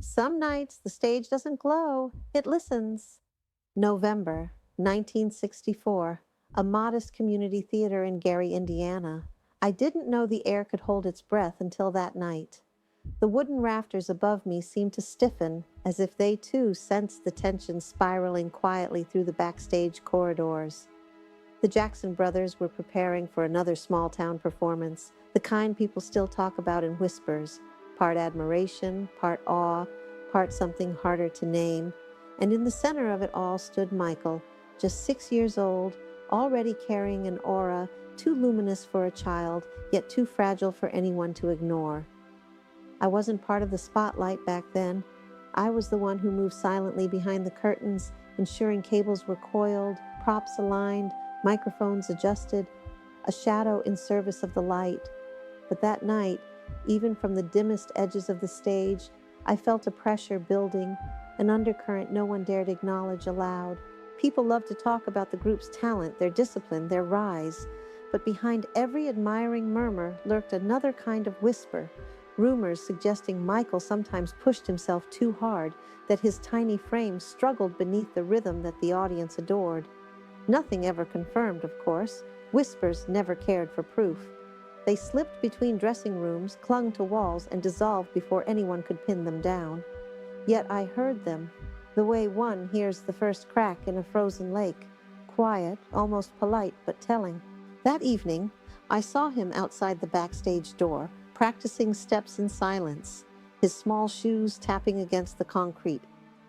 Some nights the stage doesn't glow, it listens. November 1964, a modest community theater in Gary, Indiana. I didn't know the air could hold its breath until that night. The wooden rafters above me seemed to stiffen, as if they too sensed the tension spiraling quietly through the backstage corridors. The Jackson brothers were preparing for another small-town performance, the kind people still talk about in whispers, part admiration, part awe, part something harder to name. And in the center of it all stood Michael, just 6 years old, already carrying an aura too luminous for a child, yet too fragile for anyone to ignore. I wasn't part of the spotlight back then. I was the one who moved silently behind the curtains, ensuring cables were coiled, props aligned, microphones adjusted, a shadow in service of the light. But that night, even from the dimmest edges of the stage, I felt a pressure building, an undercurrent no one dared acknowledge aloud. People loved to talk about the group's talent, their discipline, their rise. But behind every admiring murmur lurked another kind of whisper, rumors suggesting Michael sometimes pushed himself too hard, that his tiny frame struggled beneath the rhythm that the audience adored. Nothing ever confirmed, of course. Whispers never cared for proof. They slipped between dressing rooms, clung to walls, and dissolved before anyone could pin them down. Yet I heard them, the way one hears the first crack in a frozen lake, quiet, almost polite, but telling. That evening, I saw him outside the backstage door, practicing steps in silence, his small shoes tapping against the concrete.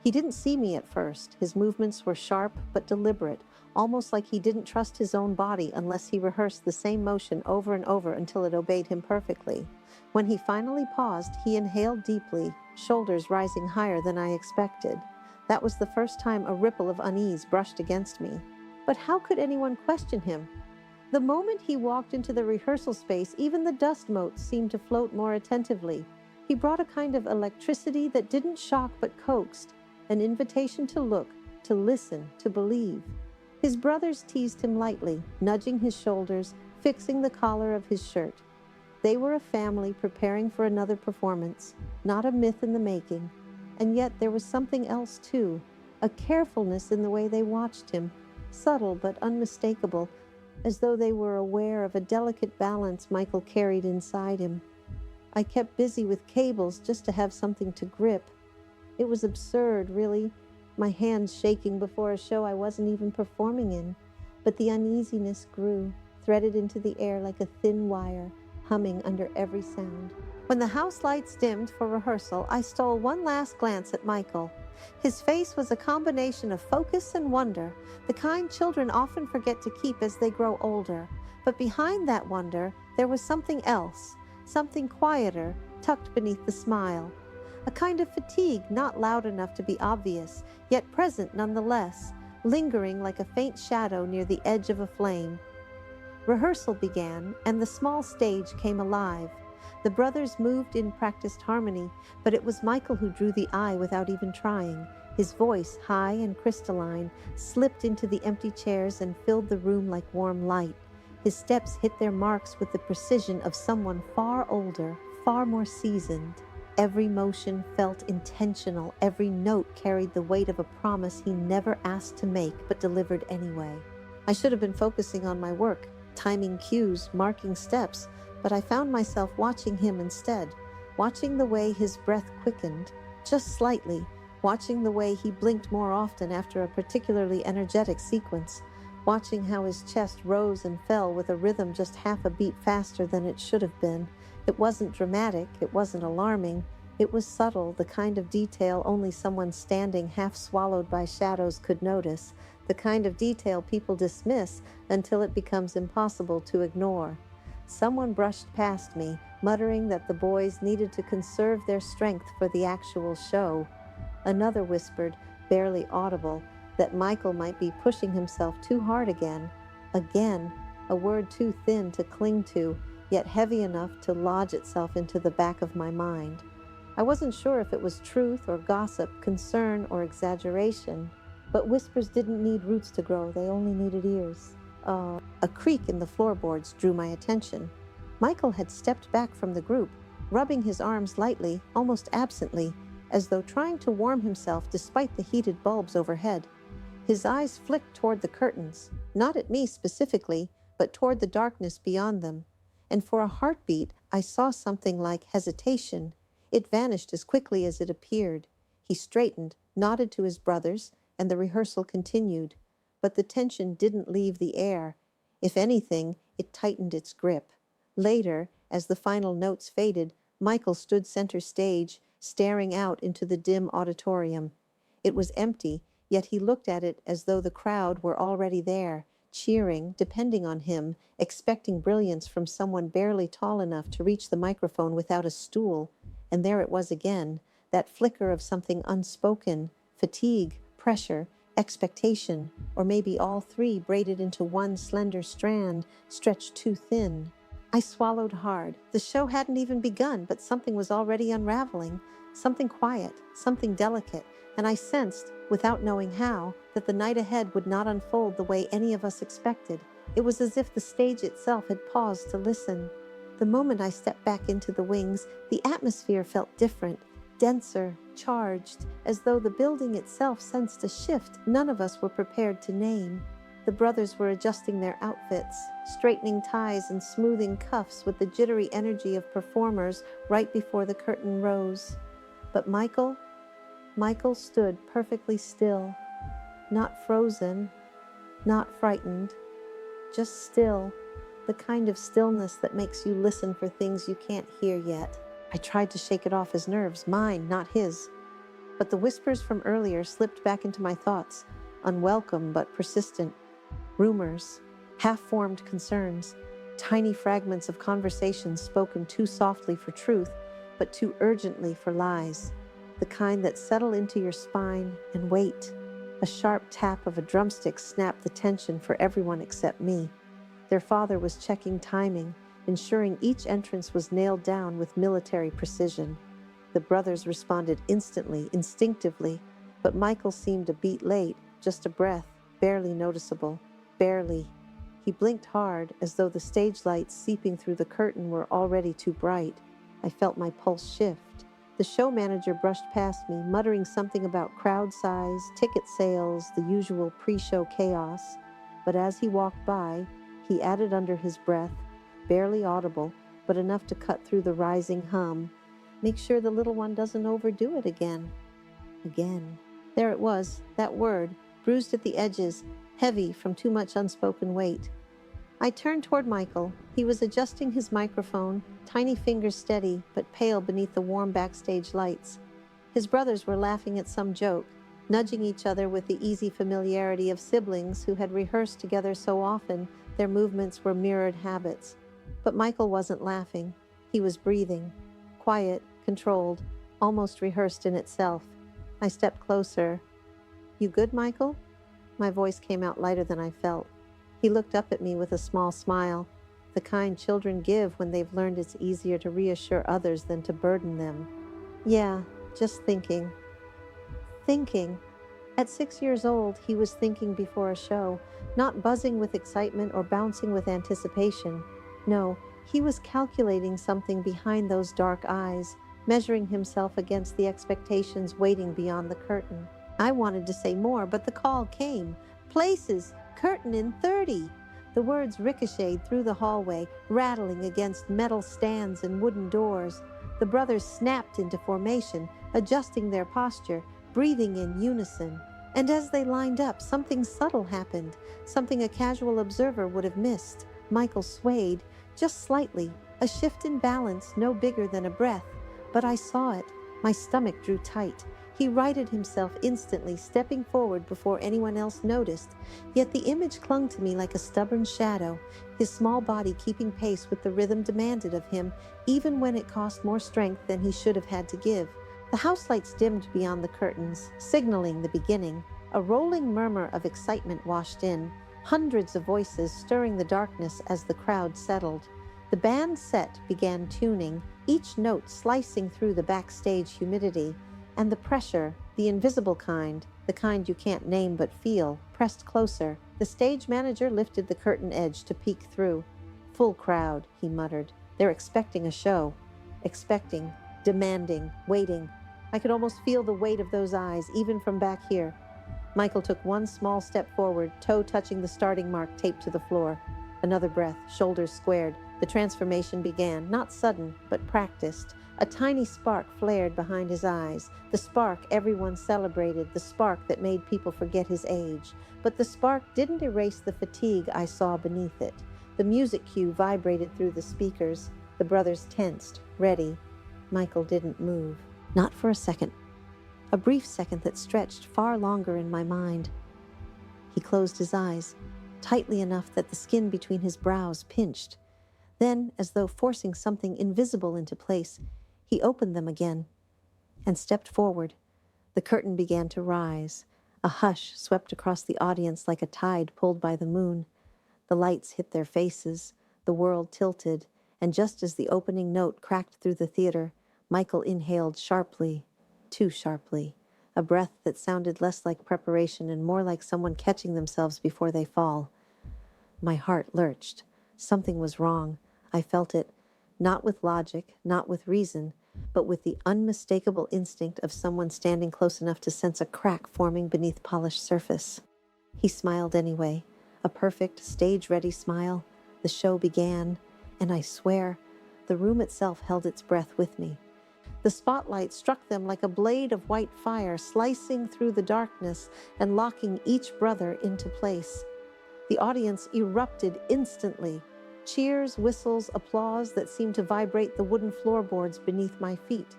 He didn't see me at first. His movements were sharp but deliberate, almost like he didn't trust his own body unless he rehearsed the same motion over and over until it obeyed him perfectly. When he finally paused, he inhaled deeply, shoulders rising higher than I expected. That was the first time a ripple of unease brushed against me. But how could anyone question him? The moment he walked into the rehearsal space, even the dust motes seemed to float more attentively. He brought a kind of electricity that didn't shock but coaxed, an invitation to look, to listen, to believe. His brothers teased him lightly, nudging his shoulders, fixing the collar of his shirt. They were a family preparing for another performance, not a myth in the making. And yet there was something else too, a carefulness in the way they watched him, subtle but unmistakable, as though they were aware of a delicate balance Michael carried inside him. I kept busy with cables just to have something to grip. It was absurd, really, my hands shaking before a show I wasn't even performing in. But the uneasiness grew, threaded into the air like a thin wire, humming under every sound. When the house lights dimmed for rehearsal, I stole one last glance at Michael. His face was a combination of focus and wonder, the kind children often forget to keep as they grow older. But behind that wonder, there was something else, something quieter, tucked beneath the smile. A kind of fatigue not loud enough to be obvious, yet present nonetheless, lingering like a faint shadow near the edge of a flame. Rehearsal began, and the small stage came alive. The brothers moved in practiced harmony, but it was Michael who drew the eye without even trying. His voice, high and crystalline, slipped into the empty chairs and filled the room like warm light. His steps hit their marks with the precision of someone far older, far more seasoned. Every motion felt intentional, every note carried the weight of a promise he never asked to make, but delivered anyway. I should have been focusing on my work, timing cues, marking steps, but I found myself watching him instead, watching the way his breath quickened, just slightly, watching the way he blinked more often after a particularly energetic sequence, watching how his chest rose and fell with a rhythm just half a beat faster than it should have been. It wasn't dramatic, it wasn't alarming, it was subtle, the kind of detail only someone standing half swallowed by shadows could notice, the kind of detail people dismiss until it becomes impossible to ignore. Someone brushed past me, muttering that the boys needed to conserve their strength for the actual show. Another whispered, barely audible, that Michael might be pushing himself too hard again. Again, a word too thin to cling to, yet heavy enough to lodge itself into the back of my mind. I wasn't sure if it was truth or gossip, concern or exaggeration, but whispers didn't need roots to grow, they only needed ears. A creak in the floorboards drew my attention. Michael had stepped back from the group, rubbing his arms lightly, almost absently, as though trying to warm himself despite the heated bulbs overhead. His eyes flicked toward the curtains, not at me specifically, but toward the darkness beyond them. And for a heartbeat, I saw something like hesitation. It vanished as quickly as it appeared. He straightened, nodded to his brothers, and the rehearsal continued. But the tension didn't leave the air. If anything, it tightened its grip. Later, as the final notes faded, Michael stood center stage, staring out into the dim auditorium. It was empty, yet he looked at it as though the crowd were already there, cheering, depending on him, expecting brilliance from someone barely tall enough to reach the microphone without a stool. And there it was again, that flicker of something unspoken, fatigue, pressure, expectation, or maybe all three braided into one slender strand, stretched too thin. I swallowed hard. The show hadn't even begun, but something was already unraveling, something quiet, something delicate, and I sensed, without knowing how, that the night ahead would not unfold the way any of us expected. It was as if the stage itself had paused to listen. The moment I stepped back into the wings, the atmosphere felt different, denser, charged, as though the building itself sensed a shift none of us were prepared to name. The brothers were adjusting their outfits, straightening ties and smoothing cuffs with the jittery energy of performers right before the curtain rose. But Michael stood perfectly still, not frozen, not frightened, just still, the kind of stillness that makes you listen for things you can't hear yet. I tried to shake it off his nerves, mine, not his. But the whispers from earlier slipped back into my thoughts, unwelcome but persistent. Rumors, half-formed concerns, tiny fragments of conversations spoken too softly for truth, but too urgently for lies. The kind that settle into your spine and wait. A sharp tap of a drumstick snapped the tension for everyone except me. Their father was checking timing, ensuring each entrance was nailed down with military precision. The brothers responded instantly, instinctively, but Michael seemed a beat late, just a breath, barely noticeable. Barely. He blinked hard, as though the stage lights seeping through the curtain were already too bright. I felt my pulse shift. The show manager brushed past me, muttering something about crowd size, ticket sales, the usual pre-show chaos. But as he walked by, he added under his breath, barely audible, but enough to cut through the rising hum, "Make sure the little one doesn't overdo it again." Again. There it was, that word, bruised at the edges, heavy from too much unspoken weight. I turned toward Michael. He was adjusting his microphone, tiny fingers steady, but pale beneath the warm backstage lights. His brothers were laughing at some joke, nudging each other with the easy familiarity of siblings who had rehearsed together so often their movements were mirrored habits. But Michael wasn't laughing. He was breathing, quiet, controlled, almost rehearsed in itself. I stepped closer. "You good, Michael?" My voice came out lighter than I felt. He looked up at me with a small smile, the kind children give when they've learned it's easier to reassure others than to burden them. "Yeah, just thinking." Thinking. At 6 years old, he was thinking before a show, not buzzing with excitement or bouncing with anticipation. No, he was calculating something behind those dark eyes, measuring himself against the expectations waiting beyond the curtain. I wanted to say more, but the call came. "Places! Curtain in 30!" The words ricocheted through the hallway, rattling against metal stands and wooden doors. The brothers snapped into formation, adjusting their posture, breathing in unison. And as they lined up, something subtle happened, something a casual observer would have missed. Michael swayed, just slightly, a shift in balance no bigger than a breath. But I saw it. My stomach drew tight. He righted himself instantly, stepping forward before anyone else noticed. Yet the image clung to me like a stubborn shadow, his small body keeping pace with the rhythm demanded of him, even when it cost more strength than he should have had to give. The house lights dimmed beyond the curtains, signaling the beginning. A rolling murmur of excitement washed in, hundreds of voices stirring the darkness as the crowd settled. The band set began tuning, each note slicing through the backstage humidity. And the pressure, the invisible kind, the kind you can't name but feel, pressed closer. The stage manager lifted the curtain edge to peek through. "Full crowd," he muttered. "They're expecting a show." Expecting, demanding, waiting. I could almost feel the weight of those eyes, even from back here. Michael took one small step forward, toe touching the starting mark taped to the floor. Another breath, shoulders squared. The transformation began, not sudden, but practiced. A tiny spark flared behind his eyes, the spark everyone celebrated, the spark that made people forget his age. But the spark didn't erase the fatigue I saw beneath it. The music cue vibrated through the speakers. The brothers tensed, ready. Michael didn't move. Not for a second. A brief second that stretched far longer in my mind. He closed his eyes, tightly enough that the skin between his brows pinched. Then, as though forcing something invisible into place, he opened them again and stepped forward. The curtain began to rise. A hush swept across the audience like a tide pulled by the moon. The lights hit their faces, the world tilted, and just as the opening note cracked through the theater, Michael inhaled sharply, too sharply, a breath that sounded less like preparation and more like someone catching themselves before they fall. My heart lurched. Something was wrong. I felt it, not with logic, not with reason, but with the unmistakable instinct of someone standing close enough to sense a crack forming beneath polished surface. He smiled anyway, a perfect, stage-ready smile. The show began, and I swear, the room itself held its breath with me. The spotlight struck them like a blade of white fire, slicing through the darkness and locking each brother into place. The audience erupted instantly. Cheers, whistles, applause that seemed to vibrate the wooden floorboards beneath my feet.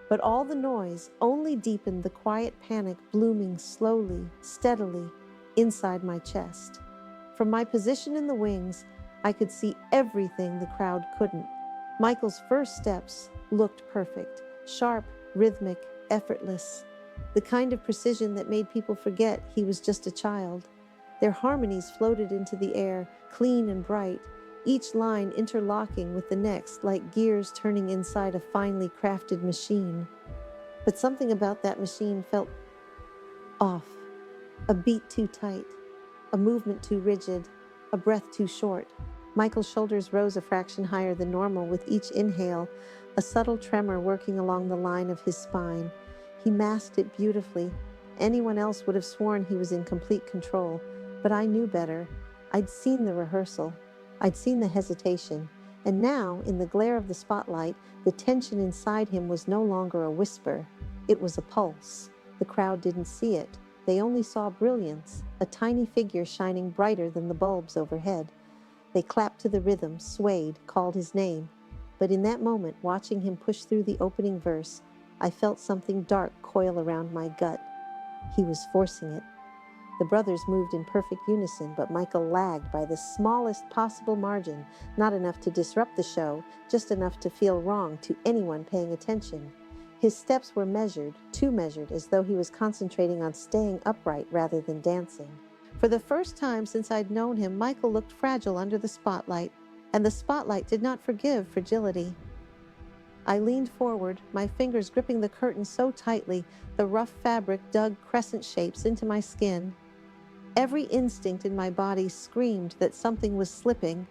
But all the noise only deepened the quiet panic blooming slowly, steadily, inside my chest. From my position in the wings, I could see everything the crowd couldn't. Michael's first steps looked perfect, sharp, rhythmic, effortless. The kind of precision that made people forget he was just a child. Their harmonies floated into the air, clean and bright, each line interlocking with the next like gears turning inside a finely crafted machine. But something about that machine felt off. A beat too tight, a movement too rigid, a breath too short. Michael's shoulders rose a fraction higher than normal with each inhale, a subtle tremor working along the line of his spine. He masked it beautifully. Anyone else would have sworn he was in complete control, but I knew better. I'd seen the rehearsal. I'd seen the hesitation. And now, in the glare of the spotlight, the tension inside him was no longer a whisper. It was a pulse. The crowd didn't see it. They only saw brilliance, a tiny figure shining brighter than the bulbs overhead. They clapped to the rhythm, swayed, called his name. But in that moment, watching him push through the opening verse, I felt something dark coil around my gut. He was forcing it. The brothers moved in perfect unison, but Michael lagged by the smallest possible margin, not enough to disrupt the show, just enough to feel wrong to anyone paying attention. His steps were measured, too measured, as though he was concentrating on staying upright rather than dancing. For the first time since I'd known him, Michael looked fragile under the spotlight, and the spotlight did not forgive fragility. I leaned forward, my fingers gripping the curtain so tightly, the rough fabric dug crescent shapes into my skin. Every instinct in my body screamed that something was slipping,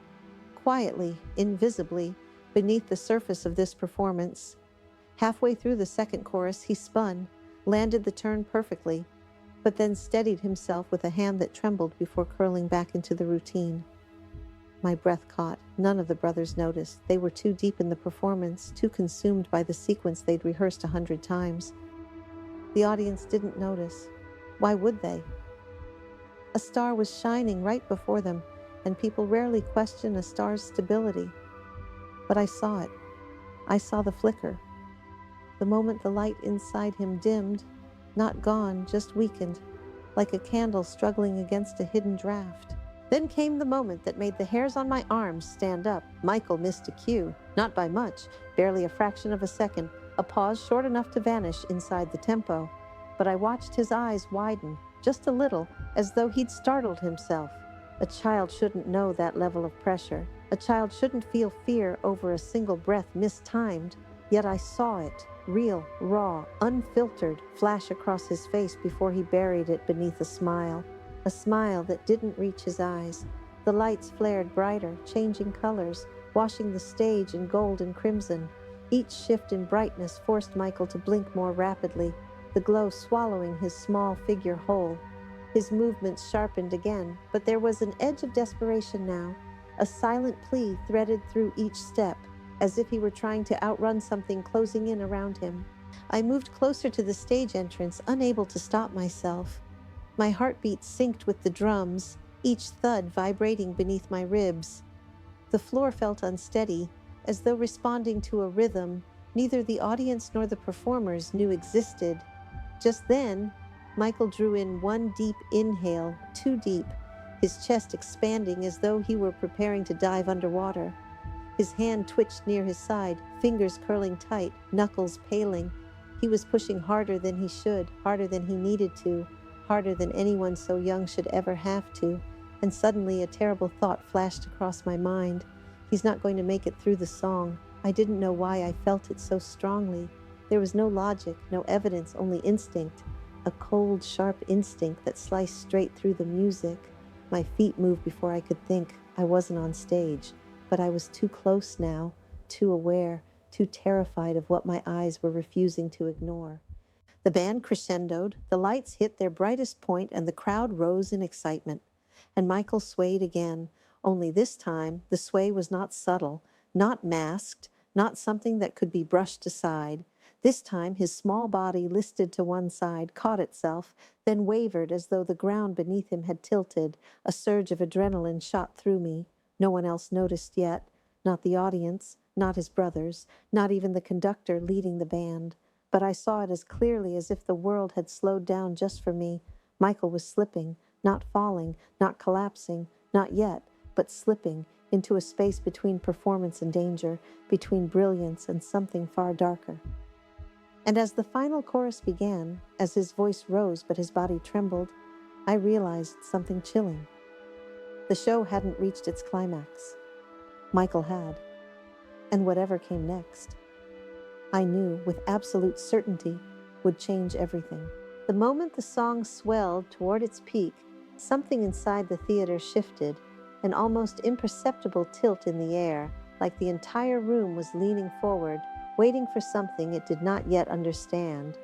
quietly, invisibly, beneath the surface of this performance. Halfway through the second chorus, he spun, landed the turn perfectly, but then steadied himself with a hand that trembled before curling back into the routine. My breath caught. None of the brothers noticed. They were too deep in the performance, too consumed by the sequence they'd rehearsed 100 times. The audience didn't notice. Why would they? A star was shining right before them, and people rarely question a star's stability. But I saw it. I saw the flicker. The moment the light inside him dimmed, not gone, just weakened, like a candle struggling against a hidden draft. Then came the moment that made the hairs on my arms stand up. Michael missed a cue, not by much, barely a fraction of a second, a pause short enough to vanish inside the tempo. But I watched his eyes widen, just a little, as though he'd startled himself. A child shouldn't know that level of pressure. A child shouldn't feel fear over a single breath mistimed. Yet I saw it, real, raw, unfiltered, flash across his face before he buried it beneath a smile that didn't reach his eyes. The lights flared brighter, changing colors, washing the stage in gold and crimson. Each shift in brightness forced Michael to blink more rapidly, the glow swallowing his small figure whole. His movements sharpened again, but there was an edge of desperation now, a silent plea threaded through each step, as if he were trying to outrun something closing in around him. I moved closer to the stage entrance, unable to stop myself. My heartbeat synced with the drums, each thud vibrating beneath my ribs. The floor felt unsteady, as though responding to a rhythm neither the audience nor the performers knew existed. Just then, Michael drew in one deep inhale, too deep, his chest expanding as though he were preparing to dive underwater. His hand twitched near his side, fingers curling tight, knuckles paling. He was pushing harder than he should, harder than he needed to, harder than anyone so young should ever have to. And suddenly a terrible thought flashed across my mind. He's not going to make it through the song. I didn't know why I felt it so strongly. There was no logic, no evidence, only instinct. A cold, sharp instinct that sliced straight through the music. My feet moved before I could think. I wasn't on stage, but I was too close now, too aware, too terrified of what my eyes were refusing to ignore. The band crescendoed, the lights hit their brightest point, and the crowd rose in excitement. And Michael swayed again, only this time the sway was not subtle, not masked, not something that could be brushed aside. This time his small body listed to one side, caught itself, then wavered as though the ground beneath him had tilted. A surge of adrenaline shot through me. No one else noticed yet, not the audience, not his brothers, not even the conductor leading the band. But I saw it as clearly as if the world had slowed down just for me. Michael was slipping, not falling, not collapsing, not yet, but slipping into a space between performance and danger, between brilliance and something far darker. And as the final chorus began, as his voice rose but his body trembled, I realized something chilling. The show hadn't reached its climax. Michael had. And whatever came next, I knew with absolute certainty would change everything. The moment the song swelled toward its peak, something inside the theater shifted, an almost imperceptible tilt in the air, like the entire room was leaning forward, waiting for something it did not yet understand.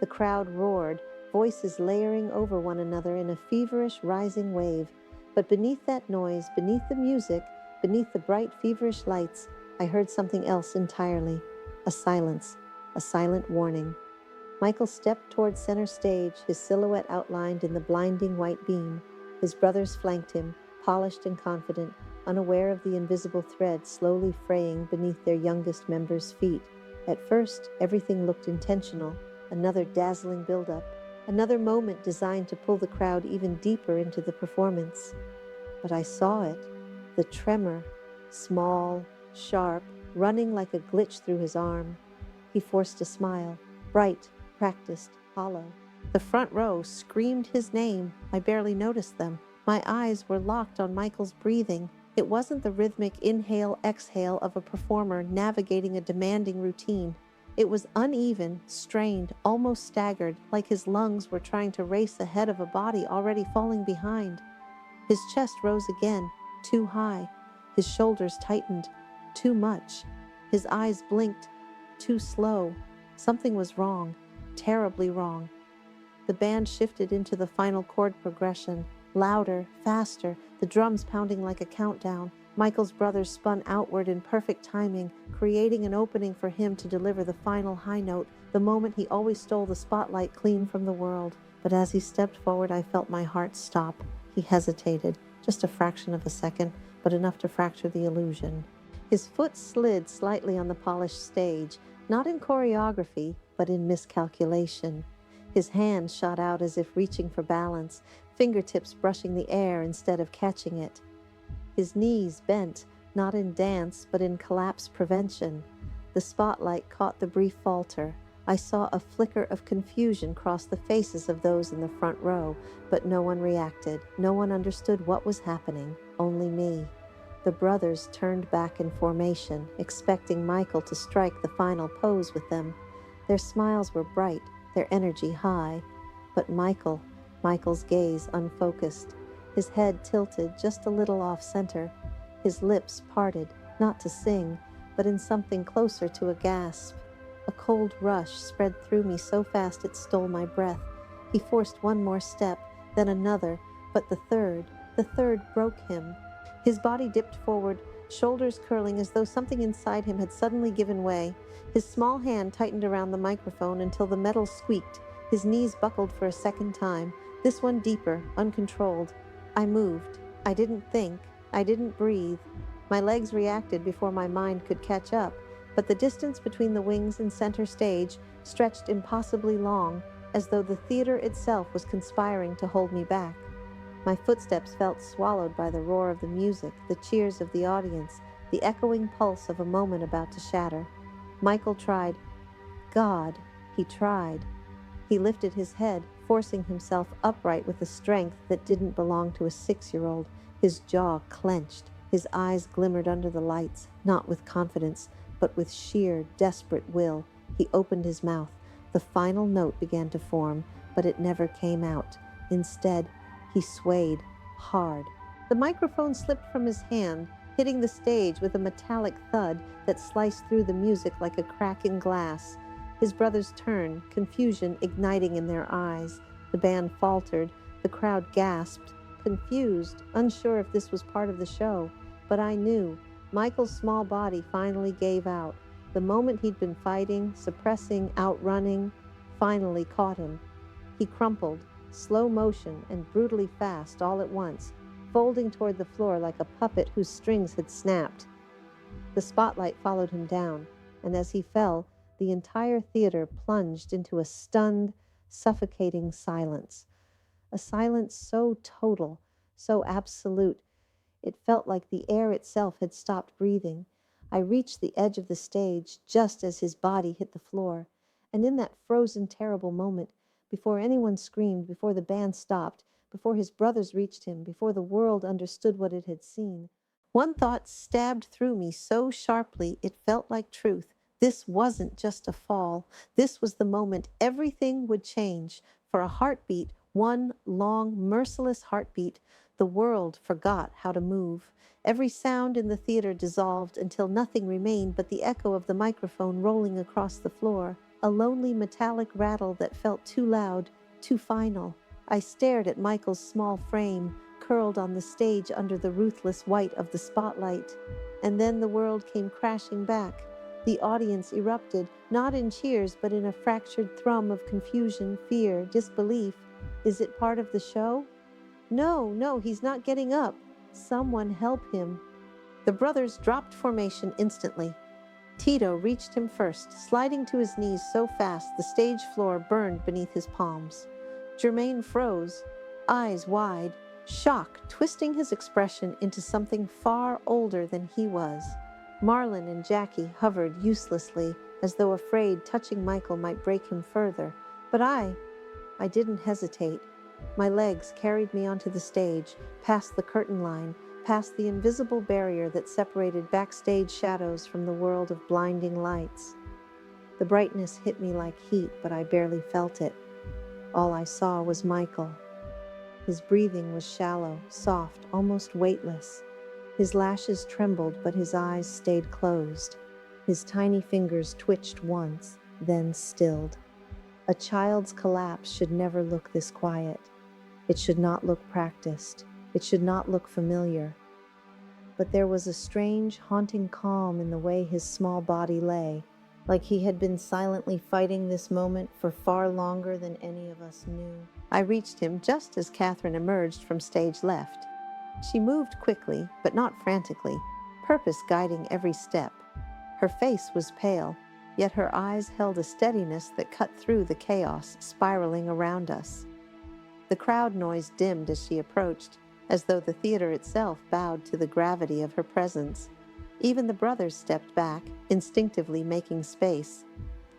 The crowd roared, voices layering over one another in a feverish rising wave. But beneath that noise, beneath the music, beneath the bright feverish lights, I heard something else entirely. A silence, a silent warning. Michael stepped toward center stage, his silhouette outlined in the blinding white beam. His brothers flanked him, polished and confident, unaware of the invisible thread slowly fraying beneath their youngest member's feet. At first, everything looked intentional, another dazzling buildup, another moment designed to pull the crowd even deeper into the performance. But I saw it, the tremor, small, sharp, running like a glitch through his arm. He forced a smile, bright, practiced, hollow. The front row screamed his name. I barely noticed them. My eyes were locked on Michael's breathing. It wasn't the rhythmic inhale-exhale of a performer navigating a demanding routine. It was uneven, strained, almost staggered, like his lungs were trying to race ahead of a body already falling behind. His chest rose again, too high. His shoulders tightened, too much. His eyes blinked, too slow. Something was wrong, terribly wrong. The band shifted into the final chord progression, louder, faster, the drums pounding like a countdown. Michael's brothers spun outward in perfect timing, creating an opening for him to deliver the final high note, the moment he always stole the spotlight clean from the world. But as he stepped forward, I felt my heart stop. He hesitated, just a fraction of a second, but enough to fracture the illusion. His foot slid slightly on the polished stage, not in choreography, but in miscalculation. His hand shot out as if reaching for balance, fingertips brushing the air instead of catching it. His knees bent, not in dance, but in collapse prevention. The spotlight caught the brief falter. I saw a flicker of confusion cross the faces of those in the front row, but no one reacted. No one understood what was happening, only me. The brothers turned back in formation, expecting Michael to strike the final pose with them. Their smiles were bright, their energy high. But Michael's gaze unfocused, his head tilted just a little off center, his lips parted, not to sing, but in something closer to a gasp. A cold rush spread through me so fast it stole my breath. He forced one more step, then another, but the third broke him. His body dipped forward, shoulders curling as though something inside him had suddenly given way. His small hand tightened around the microphone until the metal squeaked. His knees buckled for a second time, this one deeper, uncontrolled. I moved. I didn't think. I didn't breathe. My legs reacted before my mind could catch up, but the distance between the wings and center stage stretched impossibly long, as though the theater itself was conspiring to hold me back. My footsteps felt swallowed by the roar of the music, the cheers of the audience, the echoing pulse of a moment about to shatter. Michael tried. God, he tried. He lifted his head, forcing himself upright with a strength that didn't belong to a 6-year-old. His jaw clenched. His eyes glimmered under the lights, not with confidence, but with sheer, desperate will. He opened his mouth. The final note began to form, but it never came out. Instead, he swayed, hard. The microphone slipped from his hand, hitting the stage with a metallic thud that sliced through the music like a crack in glass. His brothers turned, confusion igniting in their eyes. The band faltered. The crowd gasped, confused, unsure if this was part of the show. But I knew. Michael's small body finally gave out. The moment he'd been fighting, suppressing, outrunning, finally caught him. He crumpled, slow motion and brutally fast all at once, folding toward the floor like a puppet whose strings had snapped. The spotlight followed him down, and as he fell, the entire theater plunged into a stunned, suffocating silence. A silence so total, so absolute, it felt like the air itself had stopped breathing. I reached the edge of the stage just as his body hit the floor, and in that frozen, terrible moment, before anyone screamed, before the band stopped, before his brothers reached him, before the world understood what it had seen, one thought stabbed through me so sharply it felt like truth. This wasn't just a fall. This was the moment everything would change. For a heartbeat, one long, merciless heartbeat, the world forgot how to move. Every sound in the theater dissolved until nothing remained but the echo of the microphone rolling across the floor, a lonely metallic rattle that felt too loud, too final. I stared at Michael's small frame, curled on the stage under the ruthless white of the spotlight. And then the world came crashing back. The audience erupted, not in cheers, but in a fractured thrum of confusion, fear, disbelief. Is it part of the show? No, he's not getting up. Someone help him. The brothers dropped formation instantly. Tito reached him first, sliding to his knees so fast the stage floor burned beneath his palms. Jermaine froze, eyes wide, shock twisting his expression into something far older than he was. Marlon and Jackie hovered uselessly, as though afraid touching Michael might break him further. But I didn't hesitate. My legs carried me onto the stage, past the curtain line, past the invisible barrier that separated backstage shadows from the world of blinding lights. The brightness hit me like heat, but I barely felt it. All I saw was Michael. His breathing was shallow, soft, almost weightless. His lashes trembled, but his eyes stayed closed. His tiny fingers twitched once, then stilled. A child's collapse should never look this quiet. It should not look practiced. It should not look familiar. But there was a strange, haunting calm in the way his small body lay, like he had been silently fighting this moment for far longer than any of us knew. I reached him just as Katherine emerged from stage left. She moved quickly, but not frantically, purpose guiding every step. Her face was pale, yet her eyes held a steadiness that cut through the chaos spiraling around us. The crowd noise dimmed as she approached, as though the theater itself bowed to the gravity of her presence. Even the brothers stepped back, instinctively making space.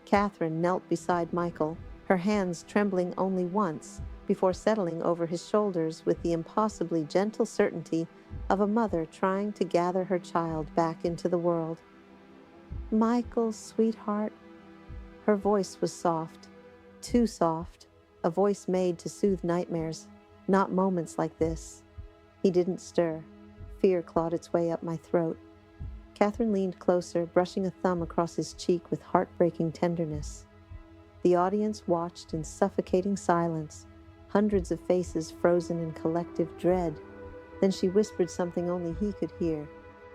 Katherine knelt beside Michael, her hands trembling only once, before settling over his shoulders with the impossibly gentle certainty of a mother trying to gather her child back into the world. "Michael, sweetheart." Her voice was soft, too soft, a voice made to soothe nightmares, not moments like this. He didn't stir. Fear clawed its way up my throat. Katherine leaned closer, brushing a thumb across his cheek with heartbreaking tenderness. The audience watched in suffocating silence, hundreds of faces frozen in collective dread. Then she whispered something only he could hear.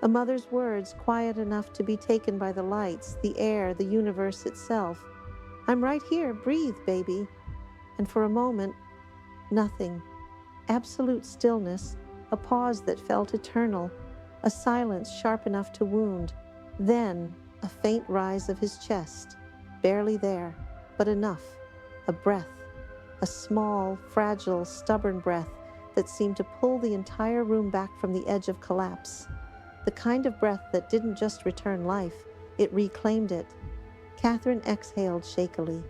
A mother's words, quiet enough to be taken by the lights, the air, the universe itself. "I'm right here. Breathe, baby." And for a moment, nothing. Absolute stillness, a pause that felt eternal, a silence sharp enough to wound. Then, a faint rise of his chest, barely there, but enough. A breath, a small, fragile, stubborn breath that seemed to pull the entire room back from the edge of collapse. The kind of breath that didn't just return life, it reclaimed it. Katherine exhaled shakily.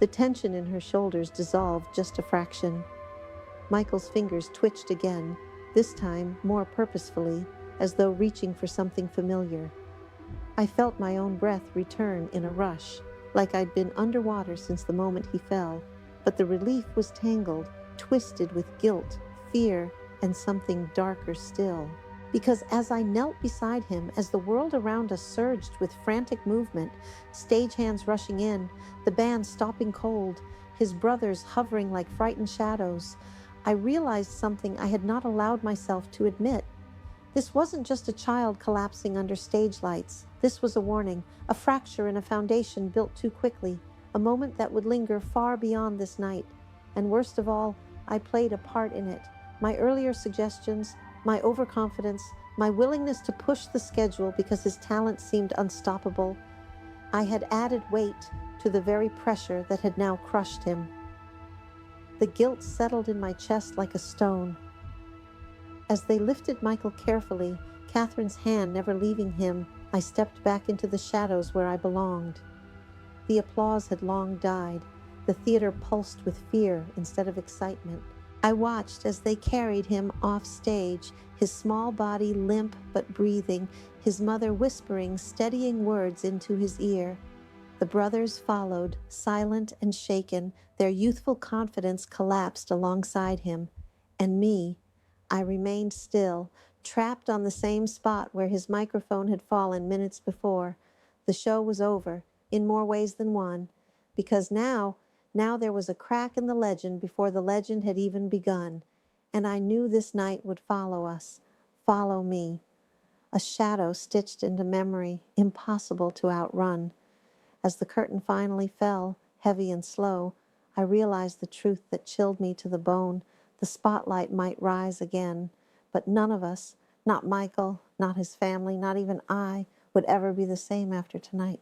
The tension in her shoulders dissolved just a fraction. Michael's fingers twitched again, this time more purposefully, as though reaching for something familiar. I felt my own breath return in a rush, like I'd been underwater since the moment he fell, but the relief was tangled, twisted with guilt, fear, and something darker still. Because as I knelt beside him, as the world around us surged with frantic movement, stagehands rushing in, the band stopping cold, his brothers hovering like frightened shadows, I realized something I had not allowed myself to admit. This wasn't just a child collapsing under stage lights. This was a warning, a fracture in a foundation built too quickly, a moment that would linger far beyond this night. And worst of all, I played a part in it. My earlier suggestions, my overconfidence, my willingness to push the schedule because his talent seemed unstoppable. I had added weight to the very pressure that had now crushed him. The guilt settled in my chest like a stone. As they lifted Michael carefully, Katherine's hand never leaving him, I stepped back into the shadows where I belonged. The applause had long died. The theater pulsed with fear instead of excitement. I watched as they carried him off stage, his small body limp but breathing, his mother whispering steadying words into his ear. The brothers followed, silent and shaken, their youthful confidence collapsed alongside him. And me, I remained still, trapped on the same spot where his microphone had fallen minutes before. The show was over, in more ways than one, because now there was a crack in the legend before the legend had even begun, and I knew this night would follow us, follow me. A shadow stitched into memory, impossible to outrun. As the curtain finally fell, heavy and slow, I realized the truth that chilled me to the bone. The spotlight might rise again, but none of us, not Michael, not his family, not even I, would ever be the same after tonight.